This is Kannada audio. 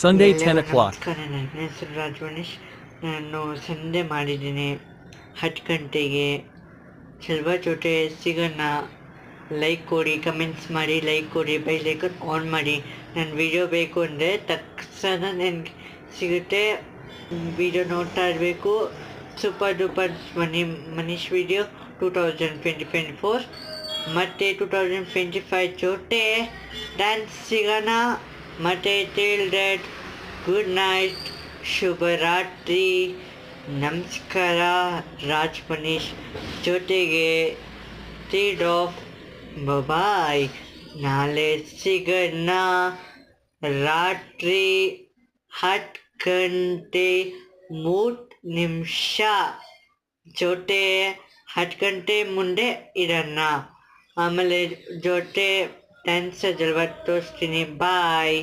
Sunday, ಎಲ್ಲರಿಗೂ 10 o'clock. ನಮಸ್ಕಾರ. ನನ್ನ ಹೆಸರು ರಾಜವಣೇಶ್. ನಾನು ಸಂಡೆ ಮಾಡಿದ್ದೀನಿ 10 ಗಂಟೆಗೆ. ಸ್ವಲ್ಪ ಜೊತೆ ಸಿಗೋಣ. ಲೈಕ್ ಕೊಡಿ, ಕಮೆಂಟ್ಸ್ ಮಾಡಿ, ಲೈಕ್ ಕೊಡಿ, ಬೆಲ್ ಐಕಾನ್ ಆನ್ ಮಾಡಿ. ನನ್ನ ವಿಡಿಯೋ ಬೇಕು ಅಂದರೆ ತಕ್ಷಣ ನನಗೆ ಸಿಗುತ್ತೆ. ವಿಡಿಯೋ ನೋಡ್ತಾ ಇರಬೇಕು. ಸೂಪರ್ ಡೂಪರ್ ಮನೀಶ್ ವಿಡಿಯೋ 2024 ಮತ್ತು 2025 ಜೊತೆ ಡ್ಯಾನ್ಸ್ ಸಿಗೋಣ. ಮತ್ತೆ ಟಿಲ್ ಡೆಟ್, ಗುಡ್ ನೈಟ್, ಶುಭರಾತ್ರಿ, ನಮಸ್ಕಾರ. ರಾಜ್ ಮನೀಶ್ ಜೊತೆಗೆ ಟೀಡ್ ಆಫ್ ಬಾಯ್. ನಾಳೆ ಸಿಗೋಣ ರಾತ್ರಿ 10 ಗಂಟೆ 3 ನಿಮಿಷ ಜೊತೆ 10 ಗಂಟೆ ಮುಂದೆ ಇರೋಣ. ಆಮೇಲೆ ಜೊತೆ ಡ್ಯಾನ್ಸ್ ಜಲ್ವ ತೋರಿಸ್ತೀನಿ. ಬಾಯ್.